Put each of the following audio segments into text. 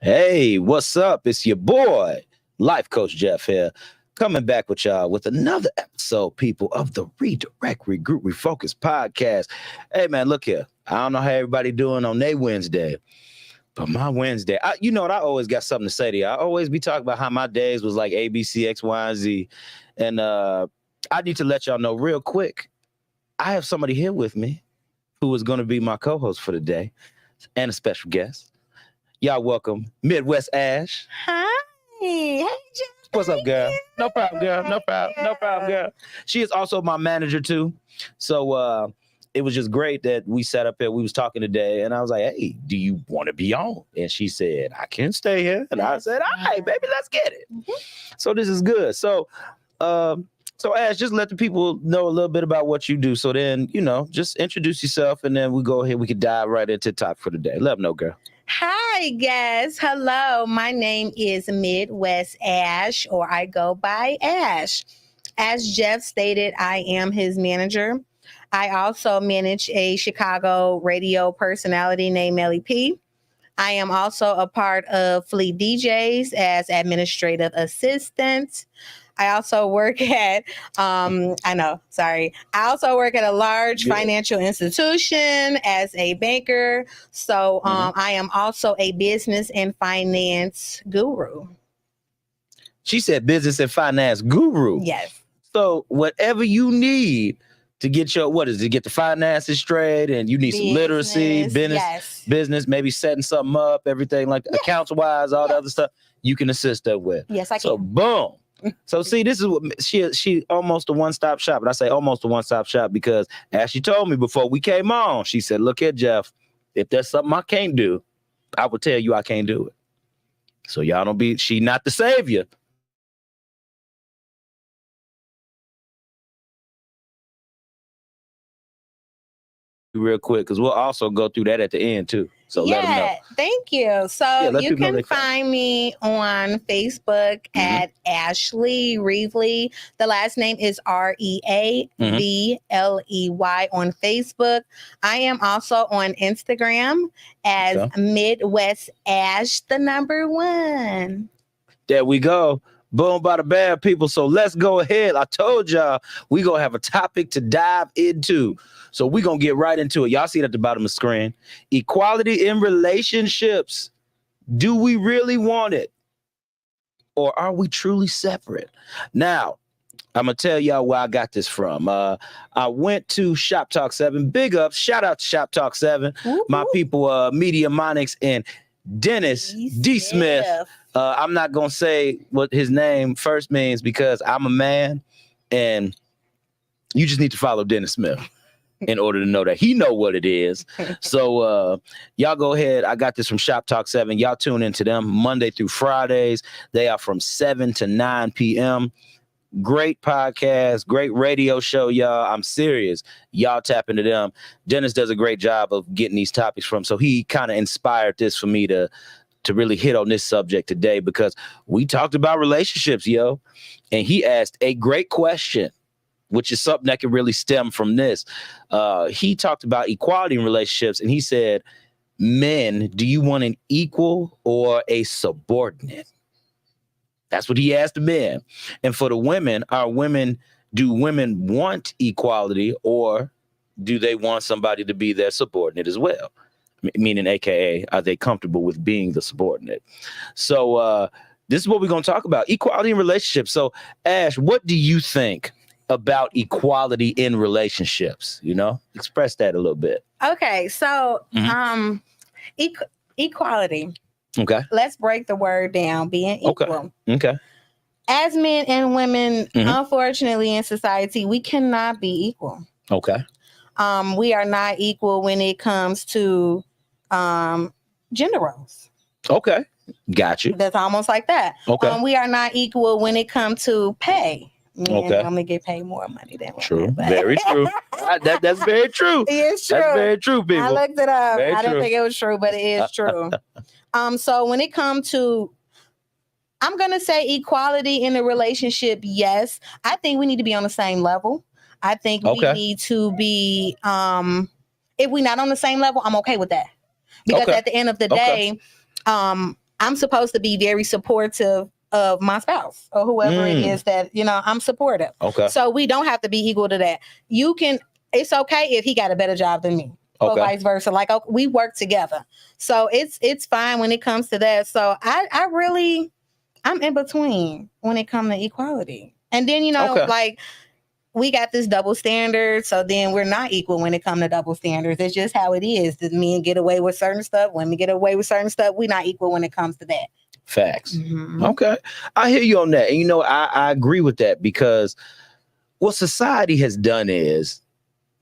Hey, what's up? It's your boy, Life Coach Jeff here, coming back with y'all with another episode, people, of the Redirect, Regroup, Refocus podcast. Hey, man, look here. I don't know how everybody doing on their Wednesday, but my Wednesday, you know what? I always got something to say to you. I always be talking about how my days was like A, B, C, X, Y, and Z. And I need to let y'all know real quick, I have somebody here with me who is going to be my co-host for the day and a special guest. Y'all welcome Midwest Ash. Hi. Hey, Jeff. What's up, girl? No problem, girl. No problem. No problem, girl. She is also my manager, too. So it was just great that we sat up here. We was talking today, and I was like, hey, do you want to be on? And she said, I can stay here. And I said, all right, baby, let's get it. Mm-hmm. So this is good. So Ash, just let the people know a little bit about what you do. So then, just introduce yourself, and then we go ahead. We could dive right into the topic for the day. Let them know, girl. Hi, guys. Hello. My name is Midwest Ash, or I go by Ash. As Jeff stated, I am his manager. I also manage a Chicago radio personality named Melly P. I am also a part of Fleet DJs as administrative assistant. I also work at, I also work at a large financial institution as a banker. So I am also a business and finance guru. She said business and finance guru. Yes. So whatever you need to get get the finances straight, and you need some literacy, business, maybe setting something up, everything like accounts wise, all the other stuff, you can assist her with. Yes, I can. So boom. So see, this is what she almost a one-stop shop. And I say almost a one-stop shop because as she told me before we came on, she said, look here, Jeff, if there's something I can't do, I will tell you I can't do it. So y'all don't be, she not the savior. Real quick, because we'll also go through that at the end too. So let them know. Thank you. So you can find me on Facebook at Ashley Reevely. The last name is Reavley on Facebook. I am also on Instagram as Midwest Ash, the number 1. There we go. Boom, by the bad people. So let's go ahead. I told y'all we gonna have a topic to dive into. So we gonna get right into it. Y'all see it at the bottom of the screen. Equality in relationships. Do we really want it? Or are we truly separate? Now, I'm gonna tell y'all where I got this from. I went to Shop Talk 7. Big up. Shout out to Shop Talk 7. Woo-hoo. My people, Media Monics and Dennis D. Smith. I'm not going to say what his name first means because I'm a man, and you just need to follow Dennis Smith in order to know that he know what it is. So y'all go ahead. I got this from Shop Talk 7. Y'all tune into them Monday through Fridays. They are from 7 to 9 p.m. Great podcast, great radio show, y'all. I'm serious. Y'all tap into them. Dennis does a great job of getting these topics from. So he kind of inspired this for me to really hit on this subject today because we talked about relationships, yo. And he asked a great question, which is something that can really stem from this. He talked about equality in relationships, and he said, men, do you want an equal or a subordinate? That's what he asked the men. And for the women, do women want equality, or do they want somebody to be their subordinate as well? Meaning, AKA, are they comfortable with being the subordinate? So this is what we're going to talk about, equality in relationships. So, Ash, what do you think about equality in relationships? Express that a little bit. Okay, so equality. Okay. Let's break the word down, being equal. Okay. As men and women, unfortunately, in society, we cannot be equal. Okay. We are not equal when it comes to gender roles. Okay. Got you. That's almost like that. Okay. We are not equal when it comes to pay. Okay. I'm gonna get paid more money than women. True. Very true. That's very true. It's true. That's very true, people. I looked it up. Very I didn't true. think it was true, but it is true. So when it comes to, I'm gonna say equality in a relationship, yes. I think we need to be on the same level. I think we need to be, if we're not on the same level, I'm okay with that. Because at the end of the day, I'm supposed to be very supportive of my spouse or whoever it is that, I'm supportive. Okay. So we don't have to be equal to that. It's okay if he got a better job than me. Or vice versa. Like, okay, we work together. So it's fine when it comes to that. So I'm in between when it comes to equality. And then, like, we got this double standard. So then we're not equal when it comes to double standards. It's just how it is. That men get away with certain stuff. Women get away with certain stuff. We're not equal when it comes to that. Facts. Okay. I hear you on that. And, I agree with that because what society has done is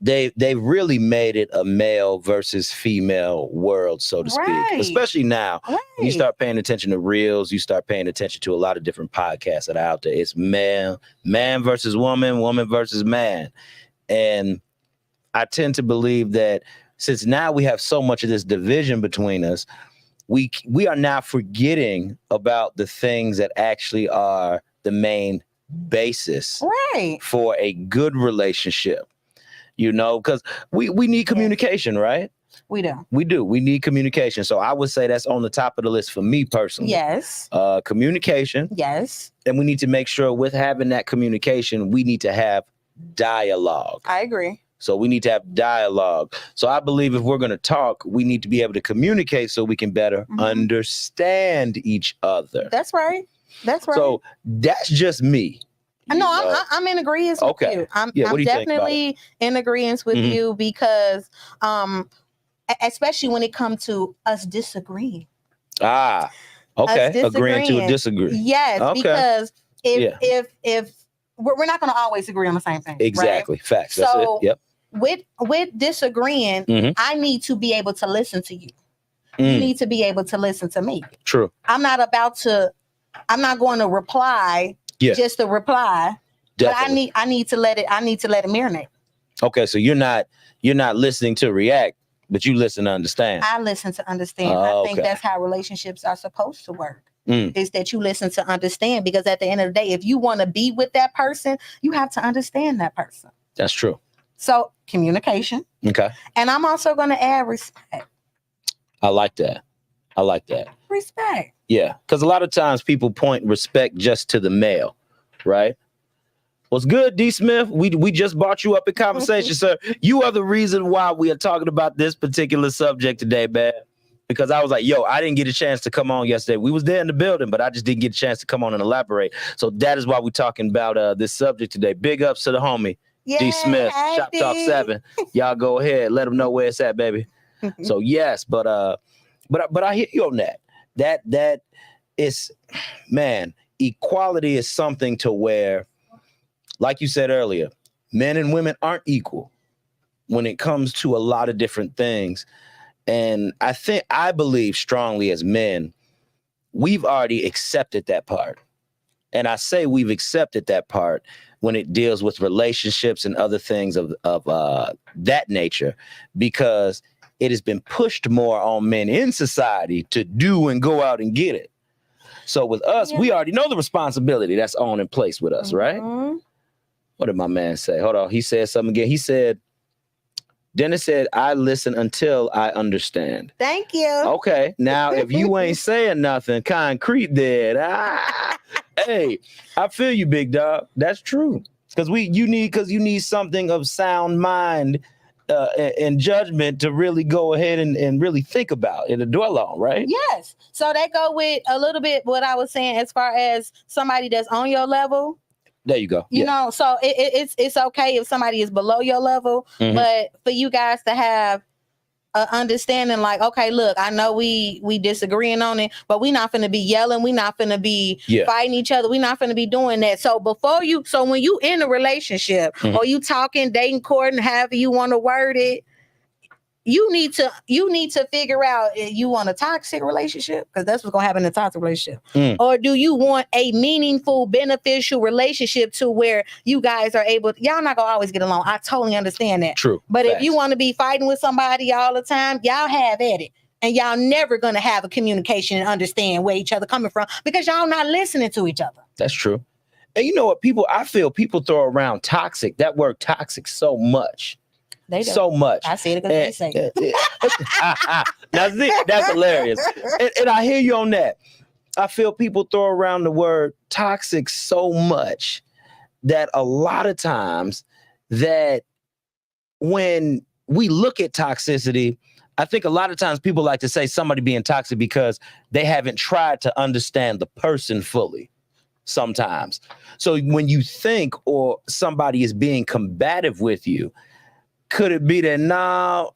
they really made it a male versus female world, so to speak. Especially now, when you start paying attention to reels, you start paying attention to a lot of different podcasts that are out there. It's man versus woman, woman versus man. And I tend to believe that since now we have so much of this division between us, we are now forgetting about the things that actually are the main basis for a good relationship. Because we need communication, right? We do. We need communication. So I would say that's on the top of the list for me personally. Yes. Communication. Yes. And we need to make sure with having that communication, we need to have dialogue. I agree. So we need to have dialogue. So I believe if we're going to talk, we need to be able to communicate so we can better understand each other. That's right. So that's just me. No, I'm in agreement with you. I'm definitely in agreement with you because, especially when it comes to us disagreeing. Okay. Agreeing to disagree. Yes, because if we're not going to always agree on the same thing. Exactly. Right? Facts. So that's it. Yep. With disagreeing, I need to be able to listen to you. You need to be able to listen to me. True. I'm not going to reply. Just to reply. Definitely. But I need to let it marinate. Okay, so you're not listening to react, but you listen to understand. I listen to understand. I think that's how relationships are supposed to work. Is that you listen to understand, because at the end of the day, if you want to be with that person, you have to understand that person. That's true. So communication. Okay. And I'm also going to add respect. I like that. Respect. Yeah, because a lot of times people point respect just to the male, right? What's good, D. Smith? We just brought you up in conversation, sir. You are the reason why we are talking about this particular subject today, man. Because I was like, I didn't get a chance to come on yesterday. We was there in the building, but I just didn't get a chance to come on and elaborate. So that is why we're talking about this subject today. Big ups to the homie, D. Smith, Shop Talk 7. Y'all go ahead, let them know where it's at, baby. So yes, but I hear you on that. That is, man, equality is something to where, like you said earlier, men and women aren't equal when it comes to a lot of different things. And I believe strongly as men, we've already accepted that part. And I say we've accepted that part when it deals with relationships and other things of that nature, because it has been pushed more on men in society to do and go out and get it. So with us, we already know the responsibility that's on in place with us, right? What did my man say? Hold on. He said something again. He said, Dennis said, I listen until I understand. Thank you. Okay. Now, if you ain't saying nothing concrete there, hey, I feel you, big dog. That's true. Because you need something of sound mind and judgment to really go ahead and really think about and to dwell on, right? Yes. So that go with a little bit what I was saying as far as somebody that's on your level. There you go. You know, so it's okay if somebody is below your level, but for you guys to have an understanding, like, okay, look, I know we disagreeing on it, but we not finna be yelling, we not finna be fighting each other, we not finna be doing that. So when you in a relationship or you talking, dating, courting, however you want to word it, you need to figure out if you want a toxic relationship, because that's what's gonna happen in a toxic relationship. Or do you want a meaningful, beneficial relationship to where you guys are able y'all not gonna always get along. I totally understand that. True. But if you want to be fighting with somebody all the time, y'all have at it. And y'all never gonna have a communication and understand where each other coming from, because y'all not listening to each other. That's true. And you know what, I feel people throw around toxic, that word toxic, so much. They do. So much. I see it because they say it. Now, see, that's hilarious. And I hear you on that. I feel people throw around the word toxic so much that a lot of times that when we look at toxicity, I think a lot of times people like to say somebody being toxic because they haven't tried to understand the person fully sometimes. So when you think or somebody is being combative with you, could it be that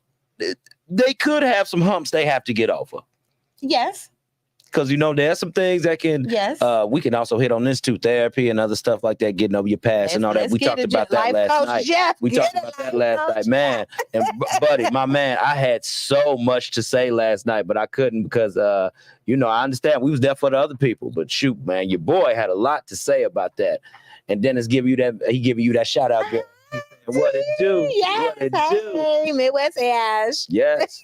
they could have some humps they have to get over? Yes. Because, there's some things that can, yes. We can also hit on this too, therapy and other stuff like that, getting over your past and all that. We talked about that last night. We talked about that last night, man. And buddy, my man, I had so much to say last night, but I couldn't because, I understand we was there for the other people, but shoot, man, your boy had a lot to say about that. And Dennis giving you that shout out, girl. What it do? Yes, what it do? Midwest Ash. Yes.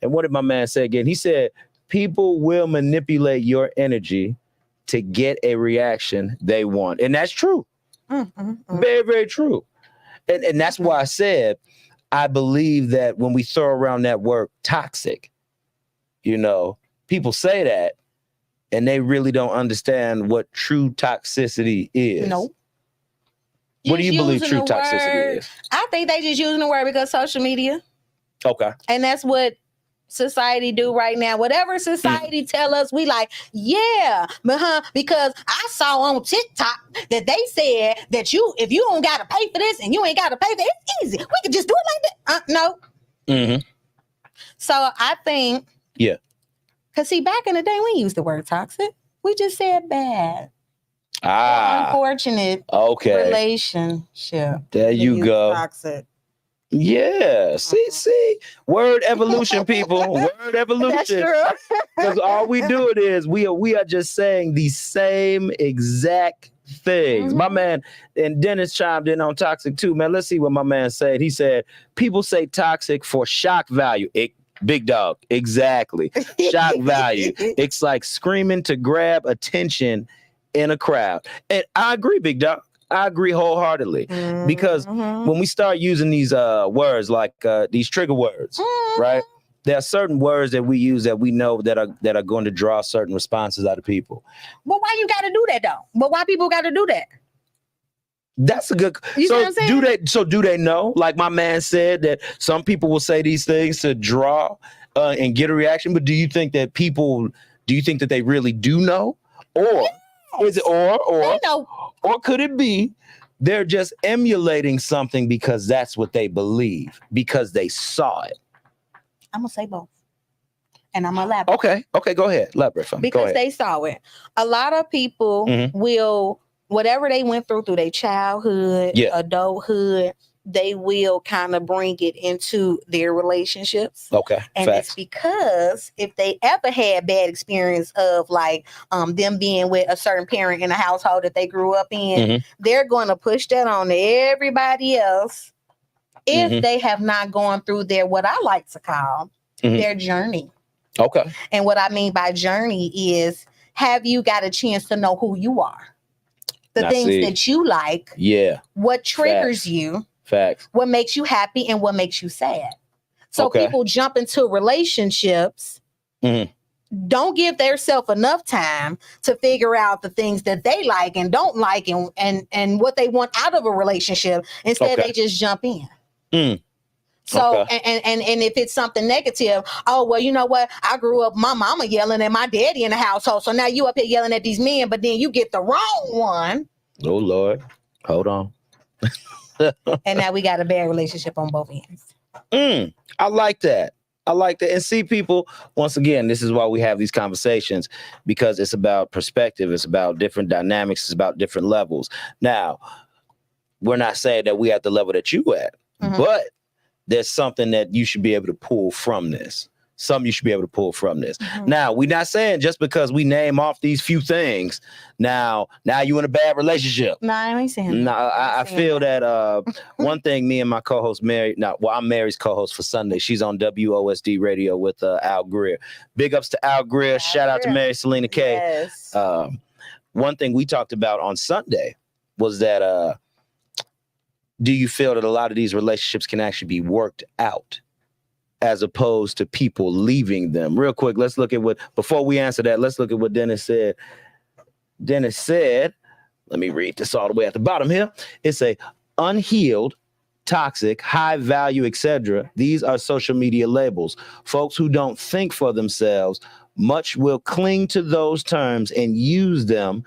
And what did my man say again? He said, people will manipulate your energy to get a reaction they want. And that's true. Very, very true. And that's why I said, I believe that when we throw around that word toxic, people say that and they really don't understand what true toxicity is. Nope. What do you believe true toxicity is? I think they just using the word because social media. Okay. And that's what society do right now. Whatever society tell us, we like, yeah, because I saw on TikTok that they said that if you don't gotta pay for this and you ain't gotta pay for it, it's easy. We can just do it like that. No. Mm-hmm. So I think, yeah. Because see, back in the day, we used the word toxic. We just said bad. Unfortunate relationship. There you go. Toxic. Yeah. See. Word evolution, people. Word evolution. That's true. Because all we do is we are just saying the same exact things. My man, and Dennis chimed in on toxic too, man. Let's see what my man said. He said, people say toxic for shock value. Big dog. Exactly. Shock value. It's like screaming to grab attention in a crowd. And I agree, big dog. I agree wholeheartly. Because when we start using these words like these trigger words, right? There are certain words that we use that we know that are going to draw certain responses out of people. But why you got to do that though? But why people got to do that? That's a good. Do they know? Like my man said that some people will say these things to draw and get a reaction. But do you think that they really do know? Or is it or could it be they're just emulating something because that's what they believe, because they saw it? I'm gonna say both. And I'm gonna elaborate. Okay, go ahead. Elaborate for me. Because they saw it. A lot of people will, whatever they went through their childhood, adulthood, they will kind of bring it into their relationships. Okay. And it's because if they ever had bad experience of like them being with a certain parent in a household that they grew up in, they're going to push that on to everybody else if they have not gone through their, what I like to call their journey. Okay. And what I mean by journey is, have you got a chance to know who you are? The things that you like. Yeah. What triggers you. Facts. What makes you happy and what makes you sad. So people jump into relationships, don't give themselves enough time to figure out the things that they like and don't like and what they want out of a relationship. Instead, they just jump in. So, and if it's something negative, oh, well, you know what? I grew up, my mama yelling at my daddy in the household. So now you up here yelling at these men, but then you get the wrong one. Oh, Lord. Hold on. And now we got a bad relationship on both ends. I like that. And see, people, once again, this is why we have these conversations, because it's about perspective. It's about different dynamics. It's about different levels. Now, we're not saying that we at the level that you at, but there's something that you should be able to pull from this. Now, we're not saying just because we name off these few things, now you in a bad relationship. No, I ain't saying that. I feel that one thing me and my co-host Mary, I'm Mary's co-host for Sunday. She's on WOSD radio with Al Greer. Big ups to Al Greer. Shout out to Mary Selena K. Yes. One thing we talked about on Sunday was that do you feel that a lot of these relationships can actually be worked out as opposed to people leaving them? Real quick, let's look at before we answer that, let's look at what Dennis said. Dennis said, let me read this all the way at the bottom here. It's a unhealed, toxic, high value, etc. These are social media labels. Folks who don't think for themselves much will cling to those terms and use them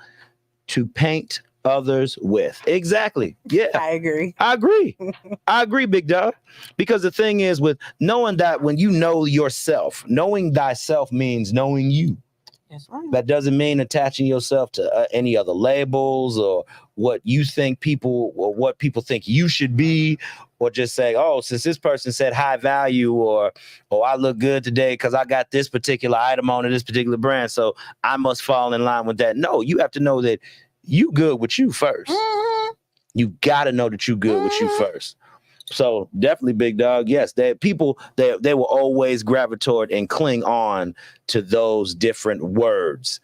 to paint others with. Exactly. Yeah. I agree. I agree, big dog. Because the thing is, with knowing that when you know yourself, knowing thyself means knowing you. That's right. That doesn't mean attaching yourself to any other labels or what you think people or what people think you should be, or just say, oh, since this person said high value, or oh, I look good today because I got this particular item on this particular brand, so I must fall in line with that. No, you have to know that you good with you first. Mm-hmm. You got to know that you good with you first. So definitely, big dog. Yes, they will always gravitate and cling on to those different words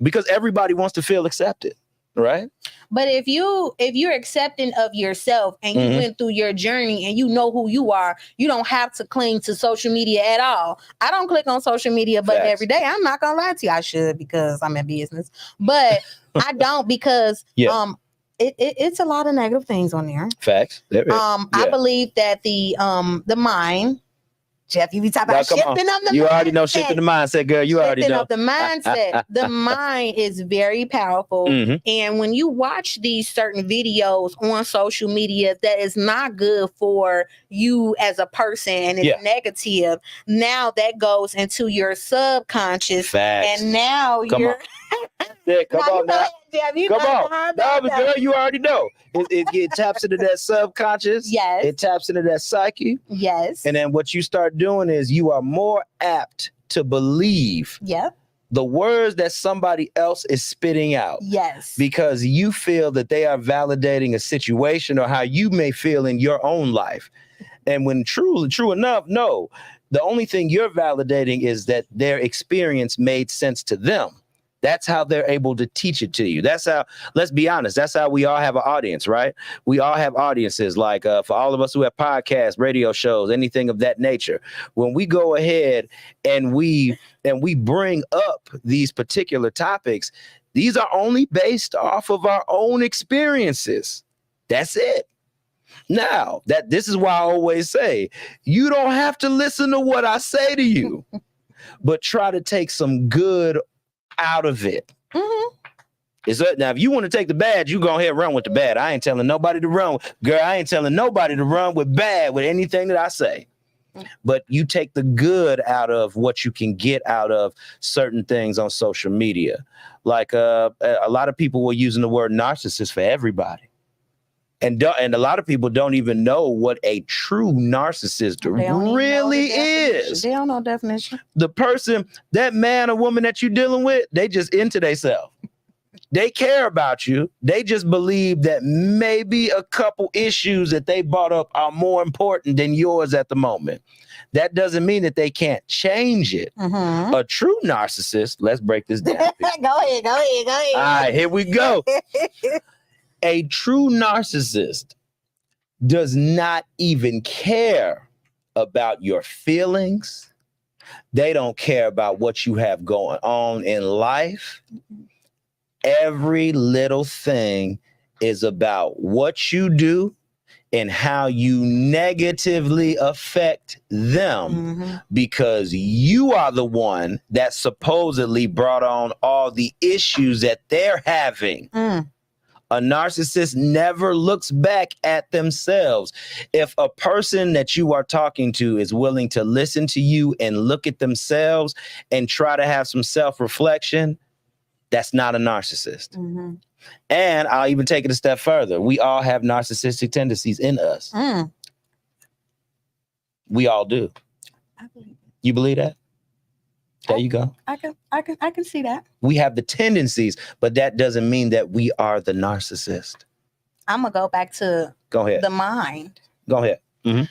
because everybody wants to feel accepted, right? But if you're accepting of yourself and you went through your journey and you know who you are, you don't have to cling to social media at all. I don't click on social media, but every day, I'm not gonna lie to you, I should because I'm in business, but I don't because it's a lot of negative things on there. Facts. I believe that the mind, Jeff, you be talking about shifting up the mindset. You already know shifting the mindset, girl. You already know. Up the mindset. The mind is very powerful. And when you watch these certain videos on social media that is not good for you as a person and it's negative, now that goes into your subconscious. Facts. And now you're... Come on now. Come on. No, but girl, you already know. It taps into that subconscious. Yes. It taps into that psyche. Yes. And then what you start doing is you are more apt to believe the words that somebody else is spitting out. Yes. Because you feel that they are validating a situation or how you may feel in your own life. And when true enough, no. The only thing you're validating is that their experience made sense to them. That's how they're able to teach it to you. That's how, let's be honest, that's how we all have an audience, right? We all have audiences, like for all of us who have podcasts, radio shows, anything of that nature. When we go ahead and we bring up these particular topics, these are only based off of our own experiences. That's it. Now, this is why I always say, you don't have to listen to what I say to you, but try to take some good out of it. Now, if you want to take the bad, you go ahead and run with the bad. I ain't telling nobody to run. Girl, I ain't telling nobody to run with bad with anything that I say. But you take the good out of what you can get out of certain things on social media. Like a lot of people were using the word narcissist for everybody. And a lot of people don't even know what a true narcissist really is. They don't know definition. The person, that man or woman that you're dealing with, they just into themselves. They care about you. They just believe that maybe a couple issues that they brought up are more important than yours at the moment. That doesn't mean that they can't change it. A true narcissist, let's break this down. Go ahead. All right, here we go. A true narcissist does not even care about your feelings. They don't care about what you have going on in life. Every little thing is about what you do and how you negatively affect them because you are the one that supposedly brought on all the issues that they're having. A narcissist never looks back at themselves. If a person that you are talking to is willing to listen to you and look at themselves and try to have some self-reflection, that's not a narcissist. And I'll even take it a step further. We all have narcissistic tendencies in us. We all do. I believe it. You believe that? There you go. I can see that. We have the tendencies, but that doesn't mean that we are the narcissist. I'm gonna go back to the mind. Go ahead.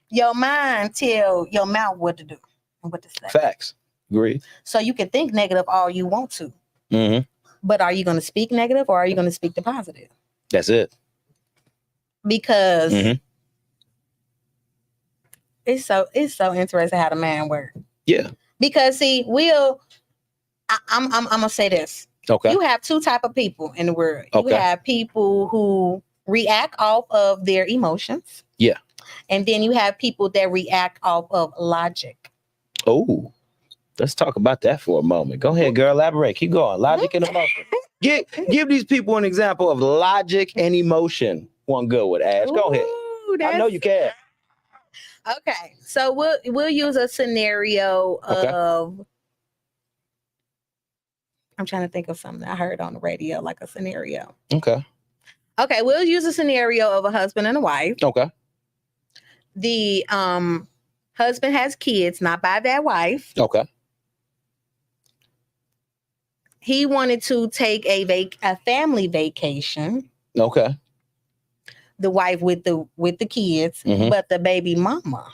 Your mind tell your mouth what to do and what to say. Facts. Agree. So you can think negative all you want to. But are you going to speak negative or are you going to speak the positive? That's it. because Mhm. it's so interesting how the man works. Yeah. Because see, I'm gonna say this. Okay. You have two type of people in the world. You Okay. have people who react off of their emotions. Yeah. And then you have people that react off of logic. Oh, let's talk about that for a moment. Go ahead, girl. Elaborate. Keep going. Logic and emotion. Give these people an example of logic and emotion. One good one, Ash. Go ahead. I know you can. Okay, so we'll use a scenario of. I'm trying to think of something I heard on the radio, like a scenario. Okay. Okay, we'll use a scenario of a husband and a wife. Okay. The husband has kids, not by that wife. Okay. He wanted to take a family vacation. Okay. The wife with the kids, but the baby mama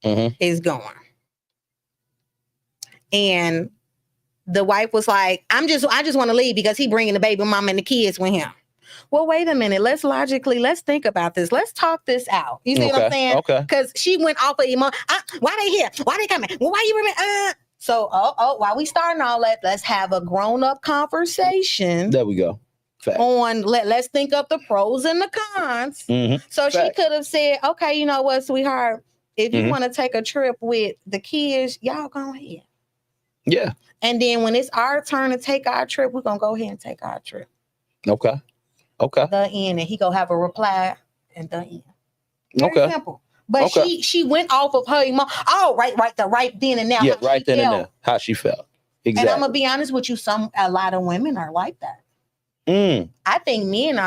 is gone. And the wife was like, I just want to leave because he bringing the baby mama and the kids with him. Well, wait a minute. Let's think about this. Let's talk this out. You see what I'm saying? Okay. Because she went off of emotion. Why they here? Why they coming? Well, why you remember? So, while we starting all that, let's have a grown-up conversation. There we go. Fact. Let's think of the pros and the cons. So she could have said, okay, you know what, sweetheart, if you want to take a trip with the kids, y'all go ahead. Yeah. And then when it's our turn to take our trip, we're going to go ahead and take our trip. Okay. The end. And he going to have a reply and the end. Very simple. But she went off of her emotion. Oh, right then and now. Yeah, right then and there. How she felt. Exactly. And I'm going to be honest with you, a lot of women are like that. I think men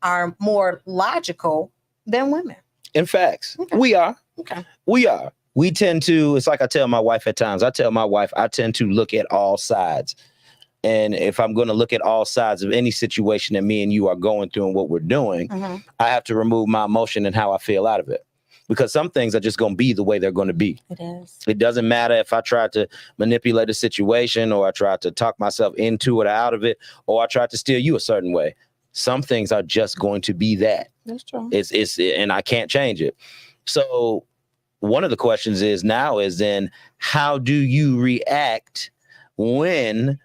are more logical than women. In fact, we are. Okay. We are. We tend to, it's like I tell my wife at times, I tend to look at all sides. And if I'm going to look at all sides of any situation that me and you are going through and what we're doing, I have to remove my emotion and how I feel out of it. Because some things are just going to be the way they're going to be. It is. It doesn't matter if I try to manipulate a situation or I try to talk myself into it or out of it, or I try to steer you a certain way. Some things are just going to be that. That's true. And I can't change it. So one of the questions is then how do you react when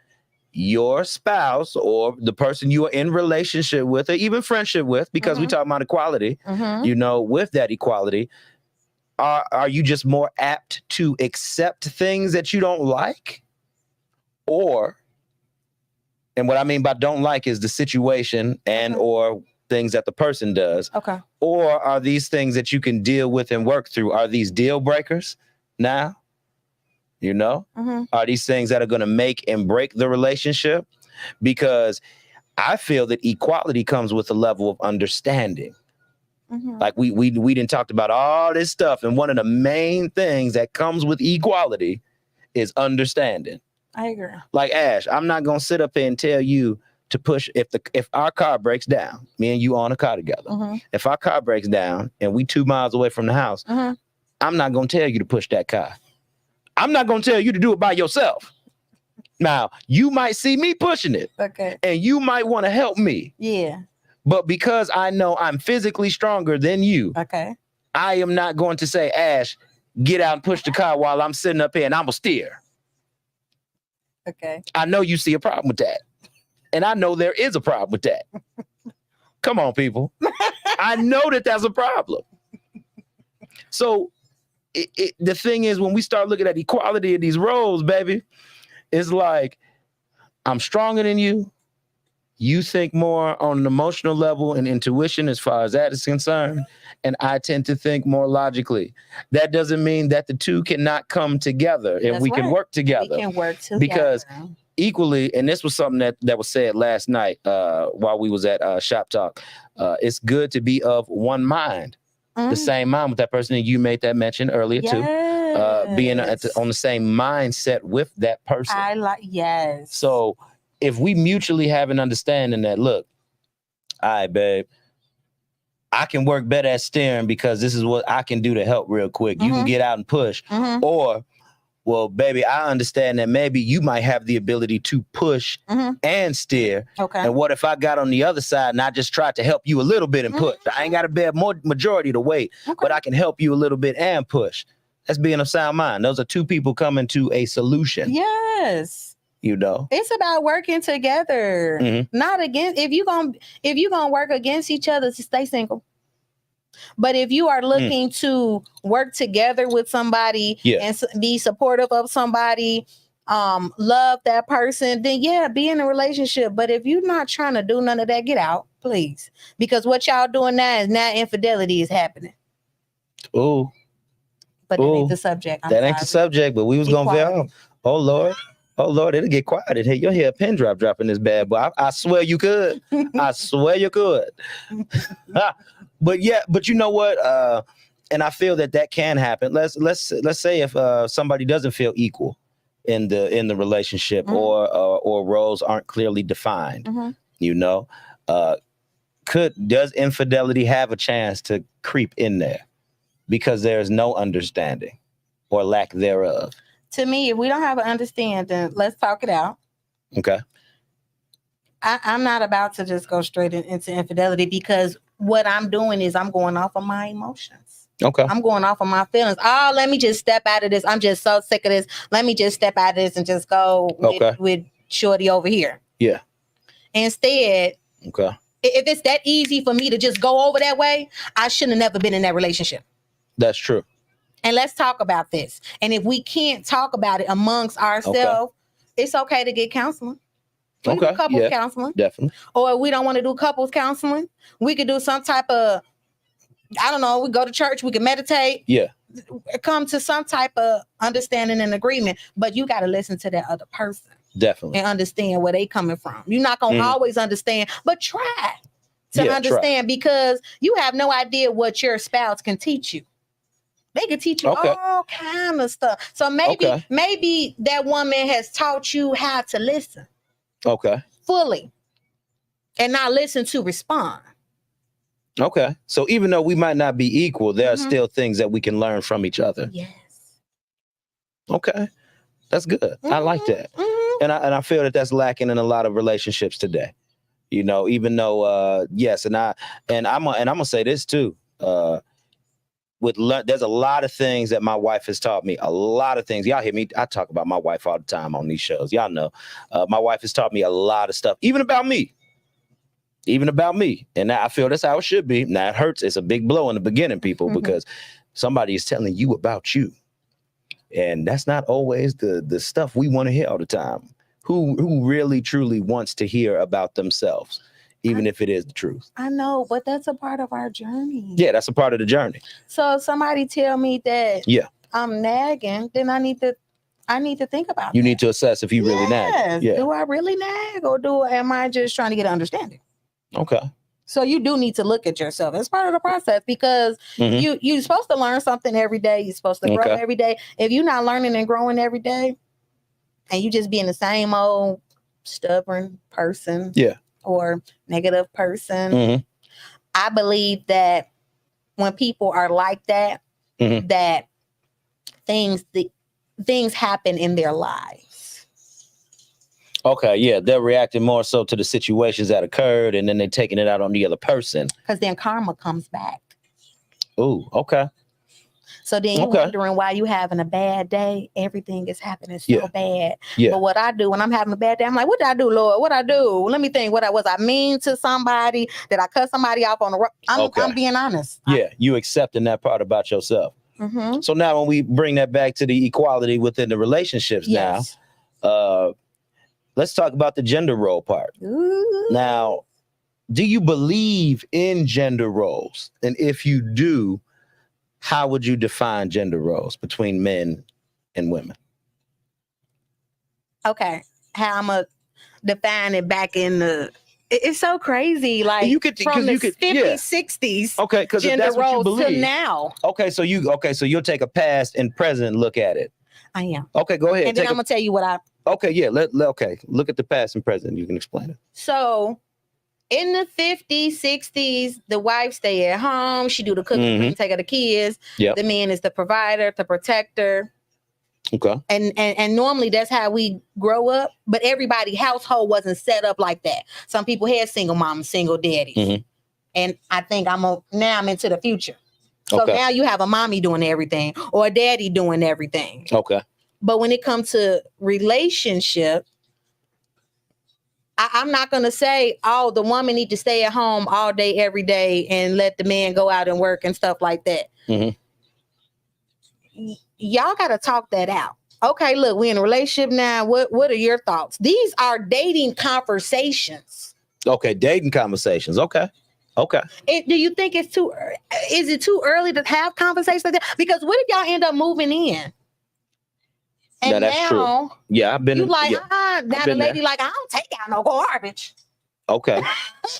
your spouse or the person you are in relationship with or even friendship with, because we talk about equality, with that equality, are you just more apt to accept things that you don't like? And what I mean by don't like is the situation and or things that the person does. Okay. Or are these things that you can deal with and work through? Are these deal breakers now? Are these things that are going to make and break the relationship? Because I feel that equality comes with a level of understanding. Like we didn't talk about all this stuff. And one of the main things that comes with equality is understanding. I agree. Like Ash, I'm not going to sit up here and tell you to push if our car breaks down, me and you on a car together. If our car breaks down and we 2 miles away from the house, I'm not going to tell you to push that car. I'm not going to tell you to do it by yourself. Now, you might see me pushing it. Okay. And you might want to help me. Yeah. But because I know I'm physically stronger than you, okay, I am not going to say, Ash, get out and push the car while I'm sitting up here and I'm going to steer. Okay. I know you see a problem with that. And I know there is a problem with that. Come on, people. I know that that's a problem. So the thing is, when we start looking at equality of these roles, baby, it's like, I'm stronger than you. You think more on an emotional level and intuition as far as that is concerned. And I tend to think more logically. That doesn't mean that the two cannot come together and we can work together. We can work together. Because equally, and this was something that was said last night while we was at Shop Talk, it's good to be of one mind. The same mind with that person, and you made that mention earlier too. Being on the same mindset with that person. Yes. So if we mutually have an understanding that, look, all right, babe, I can work better at steering because this is what I can do to help real quick. You can get out and push. Or Well, baby, I understand that maybe you might have the ability to push and steer. Okay. And what if I got on the other side and I just tried to help you a little bit and push? I ain't got to bear more majority of the weight, but I can help you a little bit and push. That's being of sound mind. Those are two people coming to a solution. Yes. You know, it's about working together, not against. If you gonna work against each other, to stay single. But if you are looking to work together with somebody and be supportive of somebody, love that person, then be in a relationship. But if you're not trying to do none of that, get out, please. Because what y'all doing now infidelity is happening. Oh, but that ain't the subject. That ain't the subject, but we was going to veer off. Oh, Lord, it'll get quiet in here. You'll hear a pin drop dropping this bad boy. I swear you could. I swear you could. But you know what? And I feel that can happen. Let's say if somebody doesn't feel equal in the relationship or roles aren't clearly defined, you know, does infidelity have a chance to creep in there because there's no understanding or lack thereof? To me, if we don't have an understanding, let's talk it out. Okay. I'm not about to just go straight into infidelity, because what I'm doing is I'm going off of my emotions. Okay. I'm going off of my feelings. Oh, let me just step out of this. I'm just so sick of this. Let me just step out of this and just go with shorty over here. Yeah. Instead, if it's that easy for me to just go over that way, I shouldn't have never been in that relationship. That's true. And let's talk about this. And if we can't talk about it amongst ourselves, it's okay to get counseling. We do couples counseling. Definitely. Or if we don't want to do couples counseling, we could do some type of, I don't know, we go to church, we can meditate. Yeah. Come to some type of understanding and agreement. But you got to listen to that other person. Definitely. And understand where they coming from. You're not going to always understand, but try to understand, because you have no idea what your spouse can teach you. They can teach you all kind of stuff. So maybe that woman has taught you how to listen. Fully. And not listen to respond. Okay. So even though we might not be equal, there are still things that we can learn from each other. Yes. Okay. That's good. I like that. And I feel that that's lacking in a lot of relationships today. You know, even though I'm gonna say this too. There's a lot of things that my wife has taught me. A lot of things. Y'all hear me. I talk about my wife all the time on these shows. Y'all know. My wife has taught me a lot of stuff, even about me. And I feel that's how it should be. Now it hurts. It's a big blow in the beginning, people, because somebody is telling you about you. And that's not always the stuff we want to hear all the time. Who really, truly wants to hear about themselves, even if it is the truth. I know, but that's a part of our journey. Yeah, that's a part of the journey. So if somebody tell me that I'm nagging, then I need to think about You need to assess if you really nag. Yeah. Do I really nag, or am I just trying to get an understanding? Okay. So you do need to look at yourself. It's part of the process, because you're supposed to learn something every day. You're supposed to grow every day. If you're not learning and growing every day, and you just being the same old stubborn person, or negative person, I believe that when people are like that, that things happen in their lives. Okay, yeah, they're reacting more so to the situations that occurred, and then they're taking it out on the other person. Because then karma comes back. Ooh, okay. So then you're wondering why you having a bad day. Everything is happening so bad. Yeah. But what I do when I'm having a bad day, I'm like, what did I do, Lord? What I do? Let me think. Was I mean to somebody? Did I cut somebody off on the road? I'm being honest. Yeah, you accepting that part about yourself. So now when we bring that back to the equality within the relationships now, let's talk about the gender role part. Ooh. Now, do you believe in gender roles? And if you do, how would you define gender roles between men and women? Okay. How I'm going to define it back in the... It's so crazy. Like, from the 50s, 60s, okay, because gender that's what you roles believe. to now. Okay, so you'll take a past and present look at it. I am. Okay, go ahead. And then I'm going to tell you what I... Okay, yeah. Look at the past and present. You can explain it. So, in the 50s, 60s, the wife stay at home. She do the cooking, take care of the kids. Yep. The man is the provider, the protector. Okay. And normally that's how we grow up, but everybody's household wasn't set up like that. Some people had single moms, single daddies. Mm-hmm. And I think now I'm into the future. So Okay. now you have a mommy doing everything or a daddy doing everything. Okay. But when it comes to relationship, I'm not going to say, oh, the woman need to stay at home all day, every day and let the man go out and work and stuff like that. Mm-hmm. Y'all got to talk that out. Okay, look, we're in a relationship now. What are your thoughts? These are dating conversations. Okay, dating conversations. Okay. Do you think it's is it too early to have conversations like that? Because what if y'all end up moving in? And that's now, true. Yeah, I've been. You like, yeah, now the lady there. Like, I don't take out no garbage. Okay.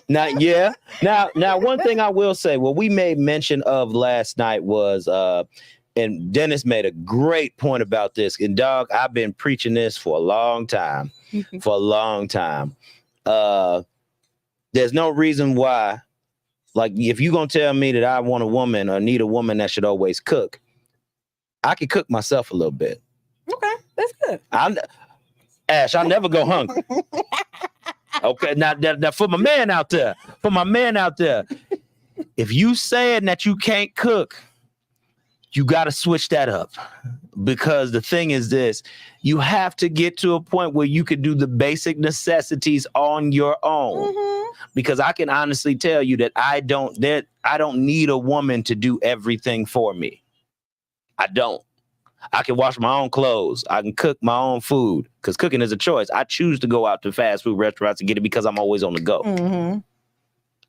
Now, yeah. Now, one thing I will say, what we made mention of last night was, and Dennis made a great point about this. And dog, I've been preaching this for a long time. There's no reason why, like, if you're going to tell me that I want a woman or need a woman that should always cook, I can cook myself a little bit. Okay, that's good. Ash, I never go hungry. Okay, now for my man out there, if you saying that you can't cook, you got to switch that up, because the thing is this: you have to get to a point where you can do the basic necessities on your own. Mm-hmm. Because I can honestly tell you that I don't need a woman to do everything for me. I don't. I can wash my own clothes. I can cook my own food, because cooking is a choice. I choose to go out to fast food restaurants and get it because I'm always on the go. Mm-hmm.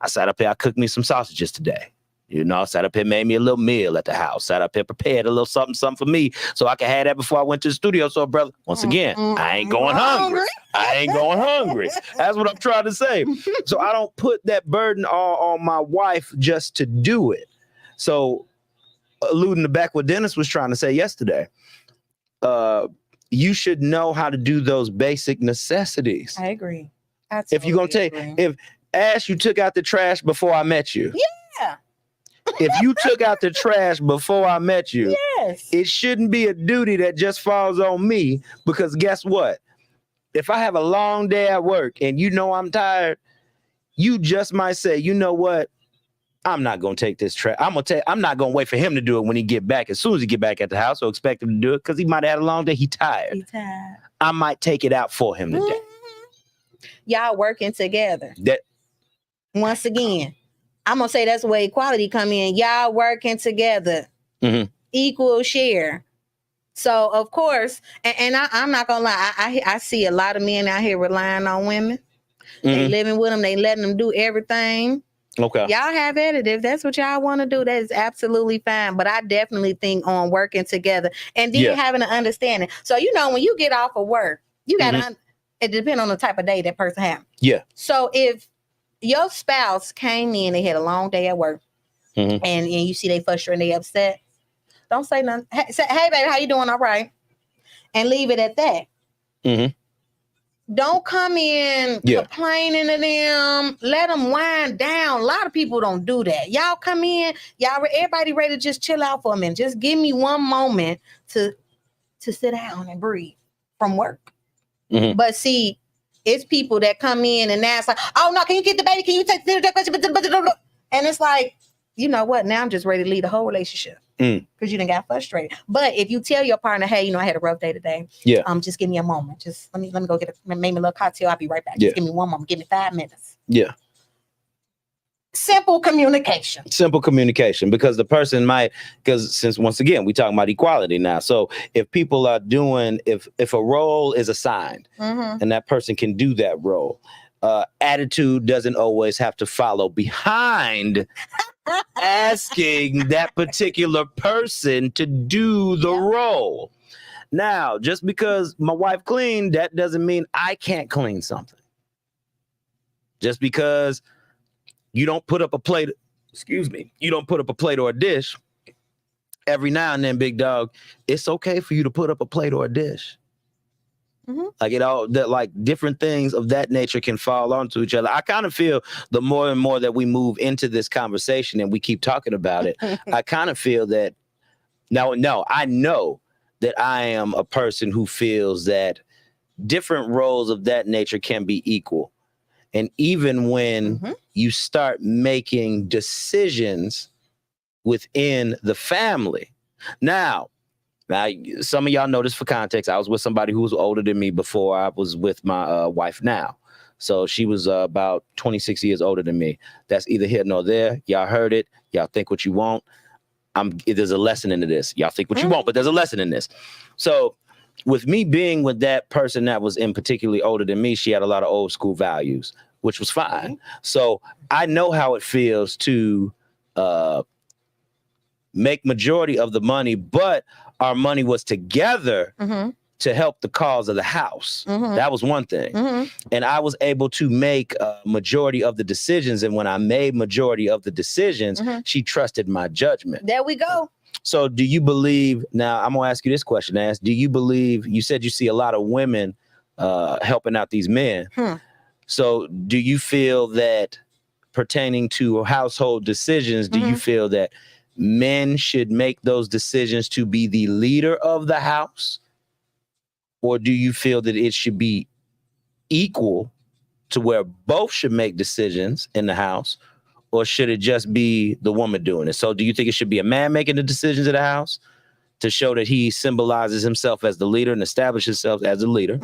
I sat up here, I cooked me some sausages today. I sat up here, made me a little meal at the house. Sat up here, prepared a little something for me so I could have that before I went to the studio. So, brother, once again, I ain't going hungry. That's what I'm trying to say. So I don't put that burden on my wife just to do it. So, alluding to back what Dennis was trying to say yesterday, you should know how to do those basic necessities. I agree. If you're gonna if Ash, you took out the trash before I met you. Yeah. If you took out the trash before I met you, yes, it shouldn't be a duty that just falls on me, because guess what? If I have a long day at work and I'm tired, you just might say, you know what? I'm not going to take this trash. I'm not going to wait for him to do it when he get back. As soon as he get back at the house, so expect him to do it, because he might have had a long day. He tired. I might take it out for him today. Mm-hmm. Y'all working together. Once again, I'm going to say that's where equality come in. Y'all working together. Mm-hmm. Equal share. So, of course, and I'm not going to lie, I see a lot of men out here relying on women. Mm-hmm. They living with them. They letting them do everything. Okay. Y'all have at it. If that's what y'all want to do, that is absolutely fine. But I definitely think on working together and then having an understanding. So, when you get off of work, you got to, it depends on the type of day that person has. Yeah. So if your spouse came in, they had a long day at work, and you see they frustrated, they upset, don't say nothing. Say, hey, baby, how you doing? All right. And leave it at that. Mm-hmm. Don't come in complaining to them. Let them wind down. A lot of people don't do that. Y'all come in, everybody ready to just chill out for a minute. Just give me one moment to sit down and breathe from work. Mm-hmm. But see, it's people that come in and now it's like, oh no, can you get the baby? Can you take the question? And it's like, you know what? Now I'm just ready to leave the whole relationship. Because you done got frustrated. But if you tell your partner, hey, I had a rough day today. Yeah. Just give me a moment. Just let me go make me a little cocktail. I'll be right back. Just give me one moment. Give me 5 minutes. Yeah. Simple communication. Because the person since once again, we talking about equality now. So if people are if a role is assigned and that person can do that role, attitude doesn't always have to follow behind asking that particular person to do the role. Now, just because my wife cleaned, that doesn't mean I can't clean something. Just because you don't put up a plate, or a dish every now and then, big dog, it's okay for you to put up a plate or a dish. Mm-hmm. Like different things of that nature can fall onto each other. I kind of feel the more and more that we move into this conversation and we keep talking about it, I kind of feel that I know that I am a person who feels that different roles of that nature can be equal. And even when you start making decisions within the family. Now, some of y'all know this for context. I was with somebody who was older than me before I was with my wife now. So she was about 26 years older than me. That's either here nor there. Y'all heard it. Y'all think what you want. There's a lesson into this. Y'all think what you want, but there's a lesson in this. So with me being with that person that was in particularly older than me, she had a lot of old school values, which was fine. So I know how it feels to make majority of the money, but our money was together to help the cause of the house. That was one thing. And I was able to make a majority of the decisions. And when I made majority of the decisions, she trusted my judgment. There we go. So do you believe, now I'm going to ask you this question, Ash, do you believe, you said you see a lot of women helping out these men. So do you feel that pertaining to household decisions, do you feel that men should make those decisions to be the leader of the house? Or do you feel that it should be equal to where both should make decisions in the house? Or should it just be the woman doing it? So do you think it should be a man making the decisions of the house to show that he symbolizes himself as the leader and establishes himself as a leader?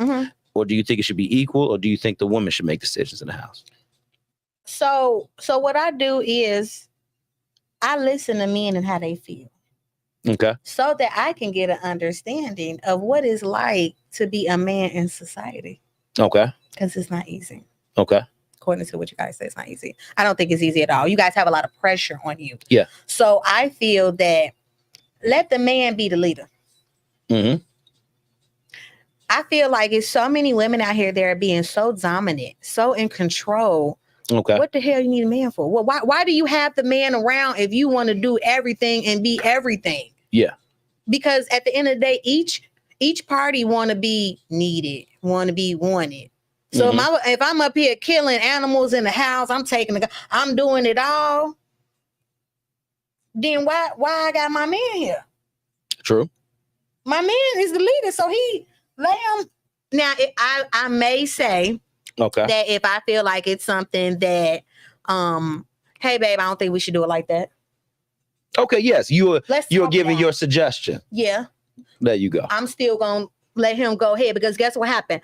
Or do you think it should be equal? Or do you think the woman should make decisions in the house? So what I do is I listen to men and how they feel. Okay. So that I can get an understanding of what it's like to be a man in society. Okay. Because it's not easy. Okay. According to what you guys say, it's not easy. I don't think it's easy at all. You guys have a lot of pressure on you. Yeah. So I feel that let the man be the leader. I feel like it's so many women out here that are being so dominant, so in control. Okay. What the hell you need a man for? Well, why do you have the man around if you want to do everything and be everything? Yeah. Because at the end of the day, each party want to be needed, want to be wanted. So if I'm up here killing animals in the house, I'm doing it all. Then why I got my man here? True. My man is the leader, so he let him. Now I may say that if I feel like it's something that, hey babe, I don't think we should do it like that. Okay. Yes, you're giving your suggestion. Yeah. There you go. I'm still gonna let him go ahead because guess what happened?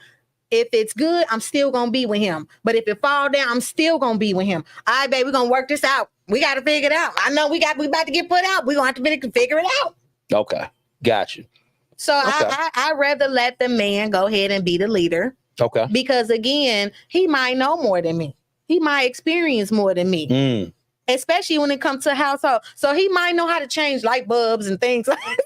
If it's good, I'm still gonna be with him. But if it fall down, I'm still gonna be with him. All right, babe, we're gonna work this out. We gotta figure it out. I know we about to get put out. We're gonna have to figure it out. Okay. Got you. So I rather let the man go ahead and be the leader. Okay. Because again, he might know more than me. He might experience more than me. Especially when it comes to household. So he might know how to change light bulbs and things like that.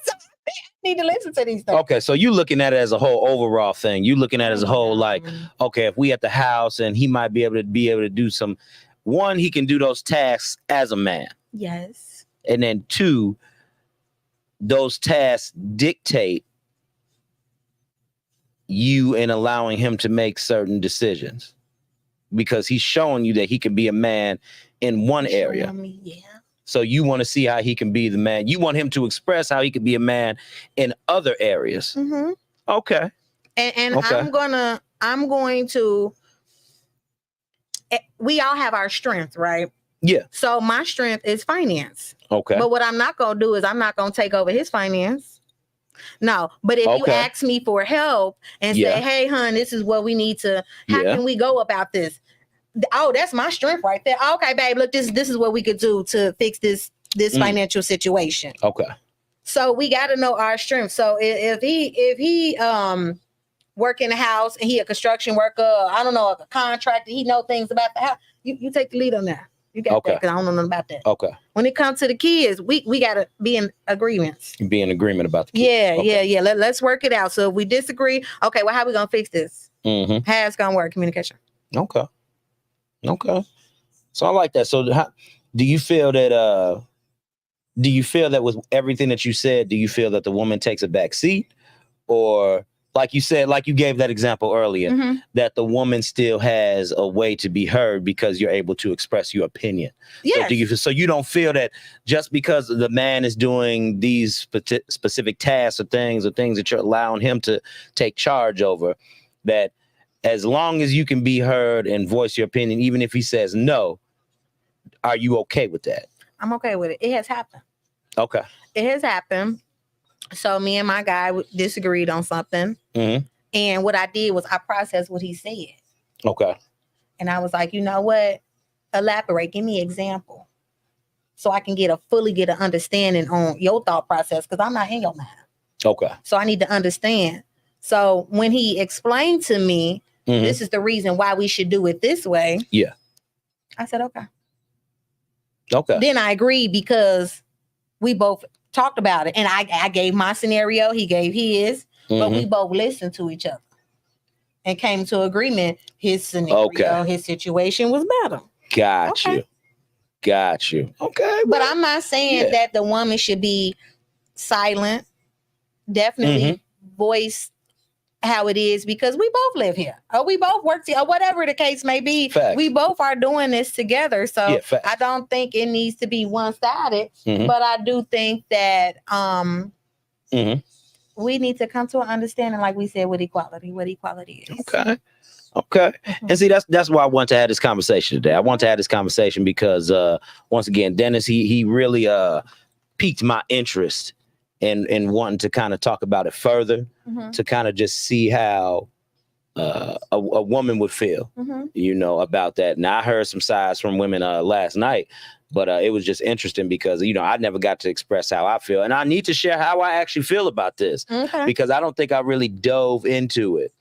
Need to listen to these things. Okay, so you looking at it as a whole overall thing. You looking at it as a whole like, okay, if we at the house and he might be able to do some, one, he can do those tasks as a man. Yes. And then two, those tasks dictate you in allowing him to make certain decisions because he's showing you that he can be a man in one area. Yeah. So you want to see how he can be the man. You want him to express how he can be a man in other areas. Okay. And okay. I'm going to, we all have our strength, right? Yeah. So my strength is finance. Okay. But what I'm not going to do is I'm not going to take over his finance. No. But if you ask me for help and say, hey, hon, this is what we need to, how can we go about this? Oh, that's my strength right there. Okay, babe, look, this is what we could do to fix this financial situation. Okay. So we got to know our strength. So if he work in the house and he a construction worker, I don't know, a contractor, he know things about the house, you take the lead on that. You got that because I don't know nothing about that. Okay. When it comes to the kids, we got to be in agreements. Be in agreement about the kids. Yeah. Let's work it out. So if we disagree, okay, well, how we going to fix this? How it's going to work? Communication. Okay. So I like that. So do you feel that with everything that you said, do you feel that the woman takes a back seat or like you said, like you gave that example earlier, that the woman still has a way to be heard because you're able to express your opinion. Yes. So you don't feel that just because the man is doing these specific tasks or things that you're allowing him to take charge over, that as long as you can be heard and voice your opinion, even if he says no, are you okay with that? I'm okay with it. It has happened. Okay. It has happened. So me and my guy disagreed on something. And what I did was I processed what he said. Okay. And I was like, you know what? Elaborate. Give me an example. So I can fully get an understanding on your thought process, because I'm not in your mind. Okay. So I need to understand. So when he explained to me, this is the reason why we should do it this way. Yeah. I said, okay. Okay. Then I agreed because we both talked about it. And I gave my scenario. He gave his. But we both listened to each other and came to agreement. His scenario, his situation was better. Got you. Okay. But I'm not saying that the woman should be silent. Definitely voice how it is, because we both live here, or we both work here, or whatever the case may be. Facts. We both are doing this together. So facts. I don't think it needs to be one-sided, but I do think that we need to come to an understanding, like we said, what equality is. Okay. And see, that's why I want to have this conversation today. I want to have this conversation because once again, Dennis, he really piqued my interest in wanting to kind of talk about it further, to kind of just see how a woman would feel, about that. Now, I heard some sides from women last night, but it was just interesting because, I never got to express how I feel. And I need to share how I actually feel about this, because I don't think I really dove into it.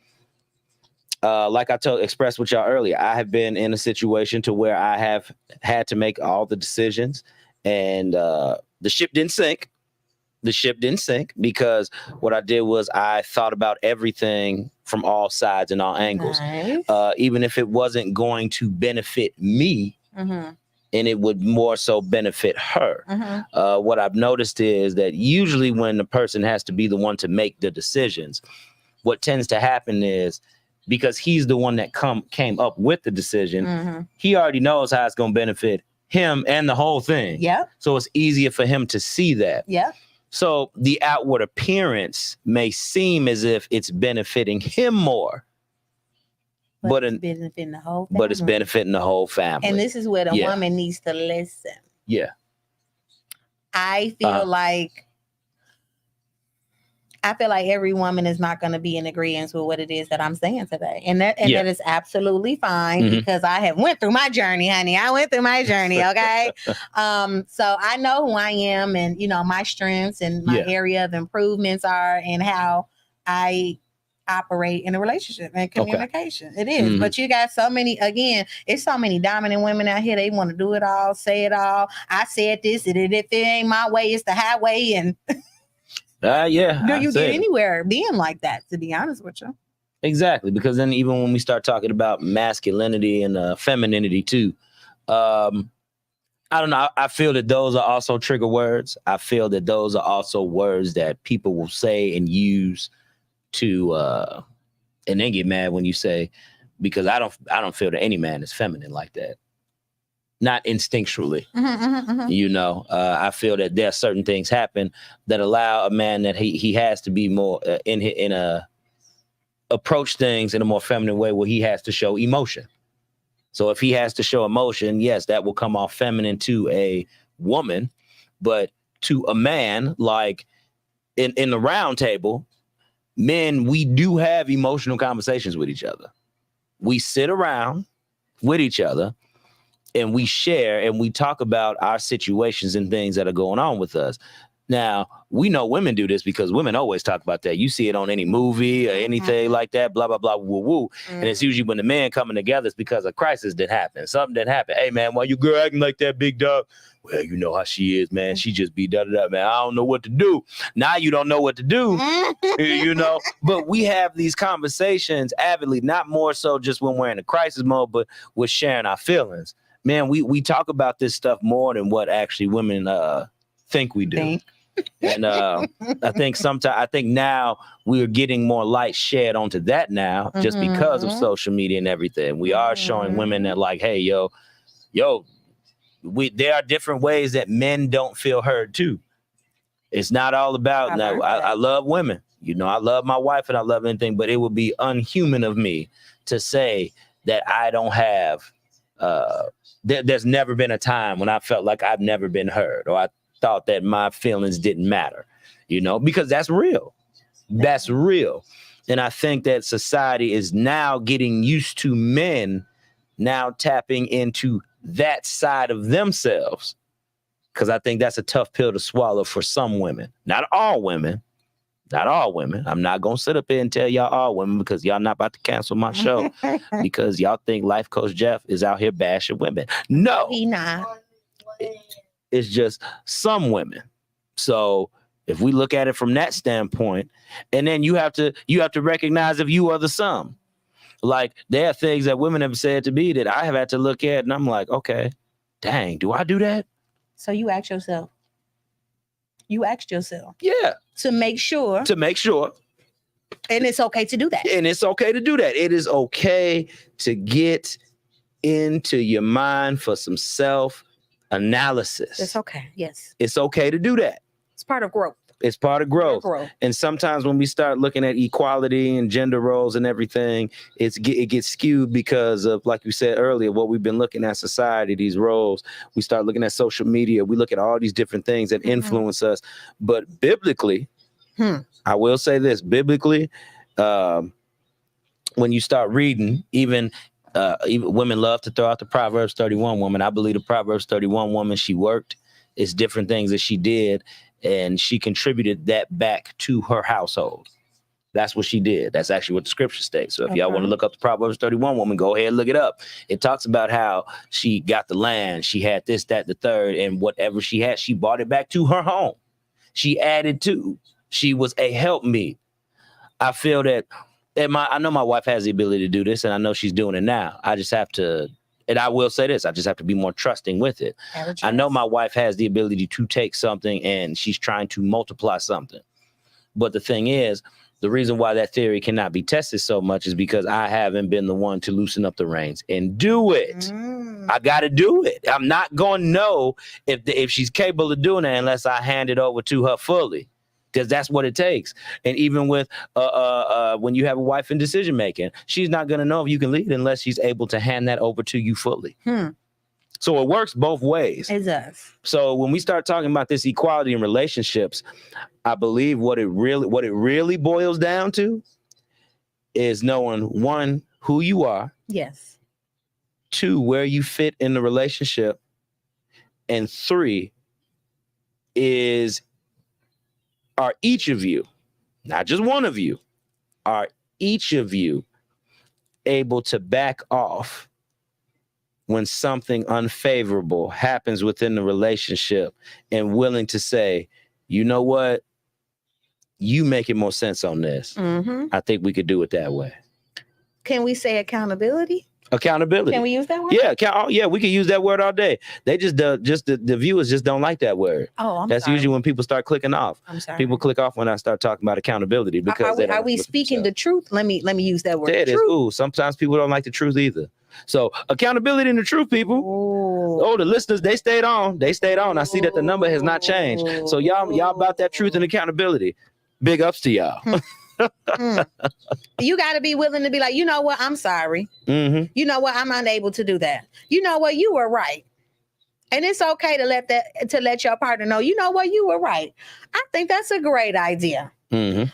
Like I expressed with y'all earlier, I have been in a situation to where I have had to make all the decisions, and the ship didn't sink. The ship didn't sink because what I did was I thought about everything from all sides and all angles, even if it wasn't going to benefit me, and it would more so benefit her. What I've noticed is that usually when the person has to be the one to make the decisions, what tends to happen is, because he's the one that came up with the decision, he already knows how it's going to benefit him and the whole thing. So it's easier for him to see that. So the outward appearance may seem as if it's benefiting him more, but it's benefiting the whole family. But it's benefiting the whole family. And this is where the woman needs to listen. I feel like every woman is not going to be in agreement with what it is that I'm saying today. And that is absolutely fine, because I have went through my journey, honey. I went through my journey, okay? So I know who I am, and, my strengths and my area of improvements are, and how I operate in a relationship and communication. It is. But you got it's so many dominant women out here. They want to do it all, say it all. I said this, and if it ain't my way, it's the highway, and... Do you get anywhere being like that, to be honest with you? Exactly, because then even when we start talking about masculinity and femininity too, I don't know. I feel that those are also trigger words. I feel that those are also words that people will say and use to, and then get mad when you say, because I don't feel that any man is feminine like that. Not instinctually, I feel that there are certain things happen that allow a man that he has to be more approach things in a more feminine way, where he has to show emotion. So if he has to show emotion, yes, that will come off feminine to a woman, but to a man, like in the round table, men, we do have emotional conversations with each other. We sit around with each other, and we share and we talk about our situations and things that are going on with us. Now, we know women do this because women always talk about that. You see it on any movie or anything like that, blah, blah, blah, woo, woo. And it's usually when the men coming together, it's because a crisis did happen. Something didn't happen. Hey, man, why you girl acting like that, big dog? Well, you know how she is, man. She just be da-da-da, man. I don't know what to do. Now you don't know what to do, But we have these conversations avidly, not more so just when we're in a crisis mode, but we're sharing our feelings. Man, we talk about this stuff more than what actually women think we do. And I think now we're getting more light shed onto that now, just because of social media and everything. We are showing women that like, hey, yo, there are different ways that men don't feel heard too. It's not all about now. I love women. I love my wife and I love anything, but it would be unhuman of me to say that I don't have. There's never been a time when I felt like I've never been heard, or I thought that my feelings didn't matter, because that's real. That's real. And I think that society is now getting used to men now tapping into that side of themselves, because I think that's a tough pill to swallow for some women. Not all women. I'm not going to sit up here and tell y'all all women, because y'all not about to cancel my show because y'all think Life Coach Jeff is out here bashing women. No. He not. It's just some women. So if we look at it from that standpoint, and then you have to recognize if you are the some. Like, there are things that women have said to me that I have had to look at, and I'm like, okay, dang, do I do that? So you asked yourself. Yeah. To make sure. And it's okay to do that. It is okay to get into your mind for some self-analysis. It's okay. Yes. It's okay to do that. It's part of growth. And sometimes when we start looking at equality and gender roles and everything, it gets skewed because of, like you said earlier, what we've been looking at society, these roles. We start looking at social media. We look at all these different things that influence us. But biblically, I will say this, biblically, when you start reading, even women love to throw out the Proverbs 31 woman. I believe the Proverbs 31 woman, she worked. It's different things that she did. And she contributed that back to her household. That's what she did. That's actually what the scripture states. So if y'all want to look up the Proverbs 31 woman, go ahead and look it up. It talks about how she got the land. She had this, that, the third, and whatever she had, she brought it back to her home. She added to. She was a helpmeet. I feel that, I know my wife has the ability to do this, and I know she's doing it now. I just have to. And I will say this, I just have to be more trusting with it. I know my wife has the ability to take something and she's trying to multiply something. But the thing is, the reason why that theory cannot be tested so much is because I haven't been the one to loosen up the reins and do it. I got to do it. I'm not going to know if she's capable of doing it unless I hand it over to her fully. Because that's what it takes. And even with when you have a wife in decision making, she's not going to know if you can lead unless she's able to hand that over to you fully. So it works both ways. It does. So when we start talking about this equality in relationships, I believe what it really boils down to is knowing, one, who you are. Yes. Two, where you fit in the relationship. And three are each of you, not just one of you, are each of you able to back off when something unfavorable happens within the relationship and willing to say, you know what, you making more sense on this. I think we could do it that way. Can we say accountability? Accountability. Can we use that word? Yeah, we can use that word all day. They the viewers just don't like that word. Oh, That's sorry. Usually when people start clicking off. I'm sorry. People click off when I start talking about accountability because are we speaking the truth? Let me use that word. There it is. Ooh, sometimes people don't like the truth either. So accountability and the truth, people. Ooh. Oh, the listeners, they stayed on. I see that the number has not changed. So y'all about that truth and accountability. Big ups to y'all. You got to be willing to be like, you know what? I'm sorry. You know what? I'm unable to do that. You know what? You were right. And it's okay to let your partner know, you know what? You were right. I think that's a great idea.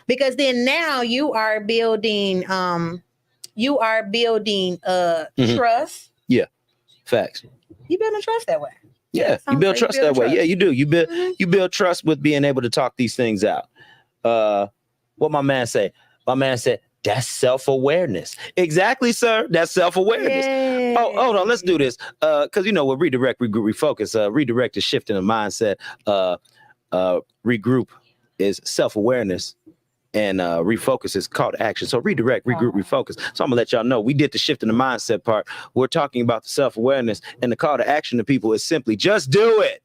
Because then now you are building trust. Yeah. Facts. You building trust that way. Yeah. You build trust that way. Yeah, you do. You build trust with being able to talk these things out. What my man say? My man said, that's self-awareness. Exactly, sir. That's self-awareness. Yay. Oh, hold on. Let's do this. Because, we'll redirect, regroup, refocus. Redirect is shifting the mindset. Regroup is self-awareness. And refocus is call to action. So redirect, regroup, refocus. So I'm going to let y'all know we did the shift in the mindset part. We're talking about the self-awareness. And the call to action to people is simply just do it.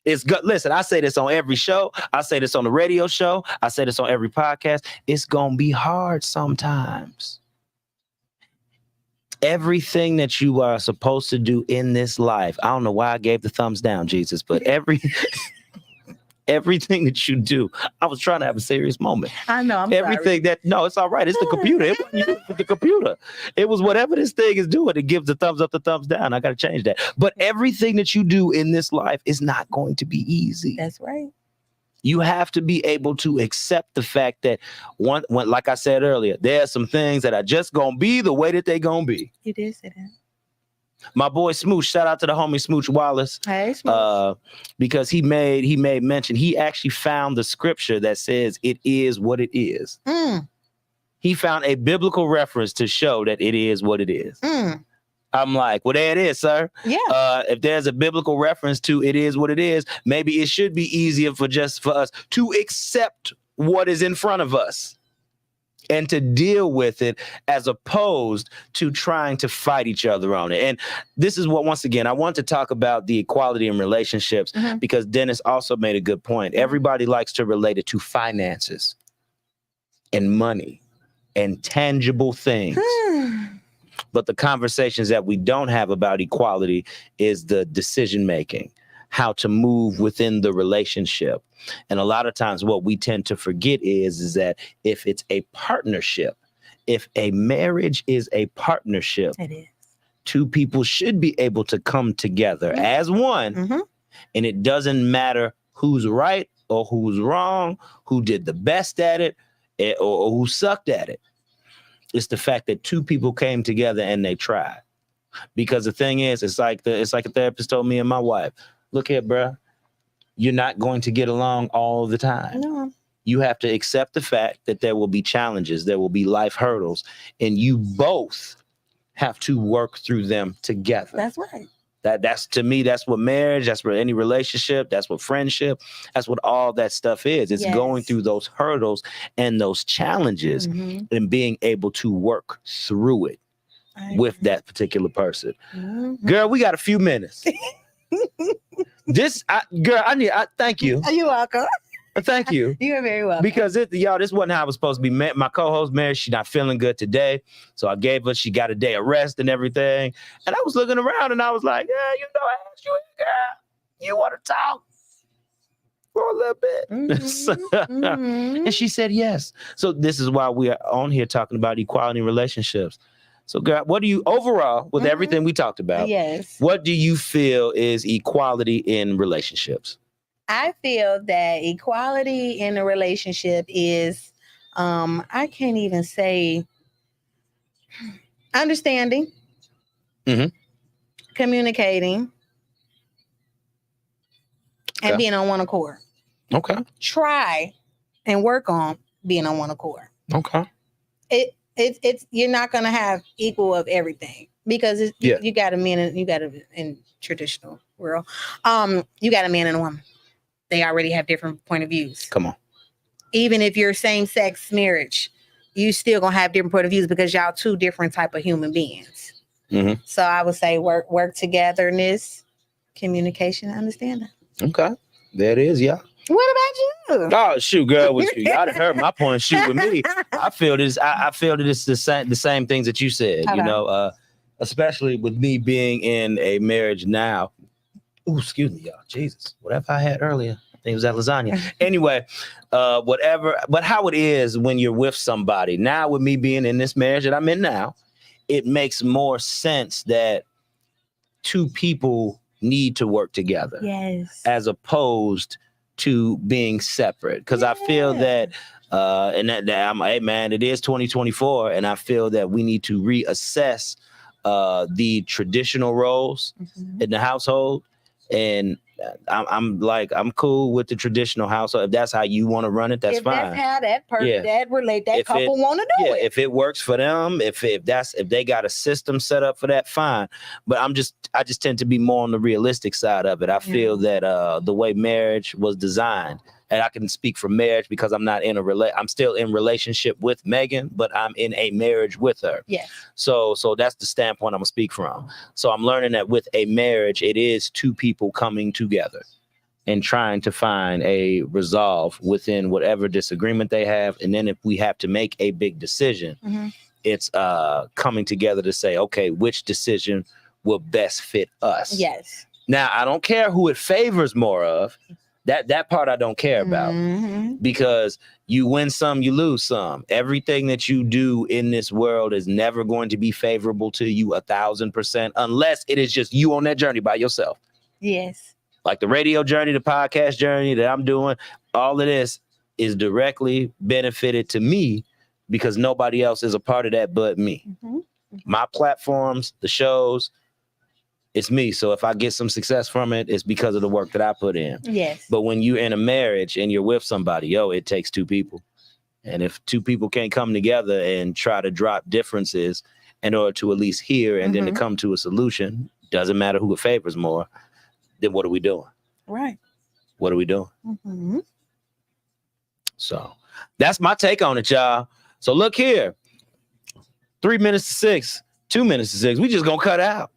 It's good. Listen, I say this on every show. I say this on the radio show. I say this on every podcast. It's going to be hard sometimes. Everything that you are supposed to do in this life, I don't know why I gave the thumbs down, Jesus, but everything that you do, I was trying to have a serious moment. I know. I'm everything sorry. No, it's all right. It's the computer. It wasn't you, it was the computer. It was whatever this thing is doing. It gives the thumbs up, the thumbs down. I got to change that. But everything that you do in this life is not going to be easy. That's right. You have to be able to accept the fact that when, like I said earlier, there are some things that are just gonna be the way that they gonna be. You did say that. My boy Smooch, shout out to the homie Smooch Wallace. Hey, Smooch. Because he made mention, he actually found the scripture that says it is what it is. He found a biblical reference to show that it is what it is. I'm like, well, there it is, sir. Yeah. If there's a biblical reference to it is what it is, maybe it should be easier for us to accept what is in front of us and to deal with it as opposed to trying to fight each other on it. And this is what, once again, I want to talk about the equality in relationships because Dennis also made a good point. Everybody likes to relate it to finances and money and tangible things. But the conversations that we don't have about equality is the decision making, how to move within the relationship. And a lot of times what we tend to forget is that if it's a partnership, if a marriage is a partnership, It is. two people should be able to come together as one. And it doesn't matter who's right or who's wrong, who did the best at it or who sucked at it. It's the fact that two people came together and they tried. Because the thing is, it's like a therapist told me and my wife, look here, bro, you're not going to get along all the time. No. You have to accept the fact that there will be challenges, there will be life hurdles, and you both have to work through them together. That's right. That's to me, that's what marriage, that's what any relationship, that's what friendship, that's what all that stuff is. It's going through those hurdles and those challenges and being able to work through it with that particular person. Girl, we got a few minutes. Thank you. You're welcome. Thank you. You're very welcome. Because this wasn't how it was supposed to be. My co-host Mary, she's not feeling good today. So I gave her, she got a day of rest and everything. And I was looking around and I was like, yeah, I asked you, girl, you want to talk for a little bit? And she said yes. So this is why we are on here talking about equality in relationships. So girl, what do you, overall, with everything we talked about, what do you feel is equality in relationships? I feel that equality in a relationship is, I can't even say understanding, communicating, and being on one accord. Okay. Try and work on being on one accord. Okay. It's you're not gonna have equal of everything because you got a man and you got in traditional world, you got a man and a woman. They already have different point of views. Come on. Even if you're same-sex marriage, you still gonna have different point of views because y'all two different type of human beings. So I would say work togetherness, communication, understanding. Okay. There it is, yeah. What about you? Oh, shoot, girl, with you. Y'all done heard my point. Shoot, with me, I feel this. I feel that it's the same things that you said. Okay. You know, especially with me being in a marriage now. Ooh, excuse me, y'all. Jesus, whatever I had earlier, I think it was that lasagna. Anyway, whatever. But how it is when you're with somebody now, with me being in this marriage that I'm in now, it makes more sense that two people need to work together, as opposed to being separate. Because I feel that, hey man, it is 2024, and I feel that we need to reassess the traditional roles in the household. And I'm cool with the traditional household. If that's how you want to run it, that's fine. That's how that person that couple want to do it. If it works for them, if they got a system set up for that, fine. But I just tend to be more on the realistic side of it. I feel that the way marriage was designed, and I can speak for marriage because I'm not in I'm still in relationship with Megan, but I'm in a marriage with her. Yes. So that's the standpoint I'm gonna speak from. So I'm learning that with a marriage, it is two people coming together. and trying to find a resolve within whatever disagreement they have. And then if we have to make a big decision, it's coming together to say, okay, which decision will best fit us? Yes. Now, I don't care who it favors more of. That part I don't care about, because you win some, you lose some. Everything that you do in this world is never going to be favorable to you 1,000%, unless it is just you on that journey by yourself. Yes. Like the radio journey, the podcast journey that I'm doing, all of this is directly benefited to me because nobody else is a part of that but me. My platforms, the shows, it's me. So if I get some success from it, it's because of the work that I put in. Yes. But when you're in a marriage and you're with somebody, it takes two people. And if two people can't come together and try to drop differences in order to at least hear and then to come to a solution, doesn't matter who it favors more, then what are we doing? Right. What are we doing? So that's my take on it, y'all. So look here, 3 minutes to 6, 2 minutes to 6, we just gonna cut out.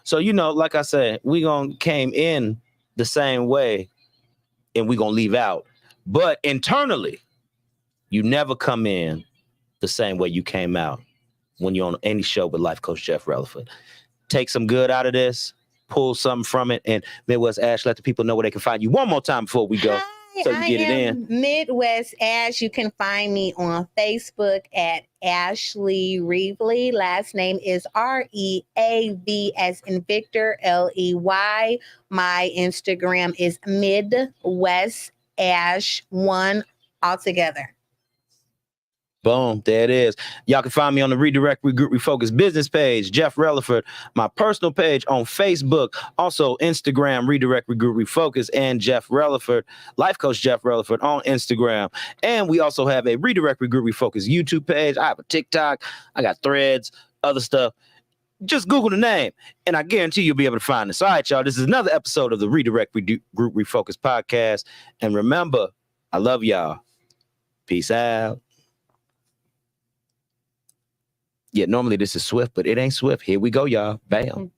So, like I said, we gonna came in the same way and we gonna leave out. But internally, you never come in the same way you came out when you're on any show with Life Coach Jeff Relaford. Take some good out of this, pull something from it, and Midwest Ash, let the people know where they can find you one more time before we go. So you get it in. Midwest Ash. You can find me on Facebook at Ashley Reevely. Last name is R-E-A-V as in Victor, L-E-Y. My Instagram is Midwest Ash 1 altogether. Boom, there it is. Y'all can find me on the Redirect, Regroup, Refocus business page, Jeff Relaford, my personal page on Facebook, also Instagram, Redirect, Regroup, Refocus, and Jeff Relaford, Life Coach Jeff Relaford on Instagram. And we also have a Redirect, Regroup, Refocus YouTube page. I have a TikTok. I got threads, other stuff. Just Google the name, and I guarantee you'll be able to find this. All right, y'all, this is another episode of the Redirect, Regroup, Refocus podcast. And remember, I love y'all. Peace out. Yeah, normally this is Swift, but it ain't Swift. Here we go, y'all. Bam.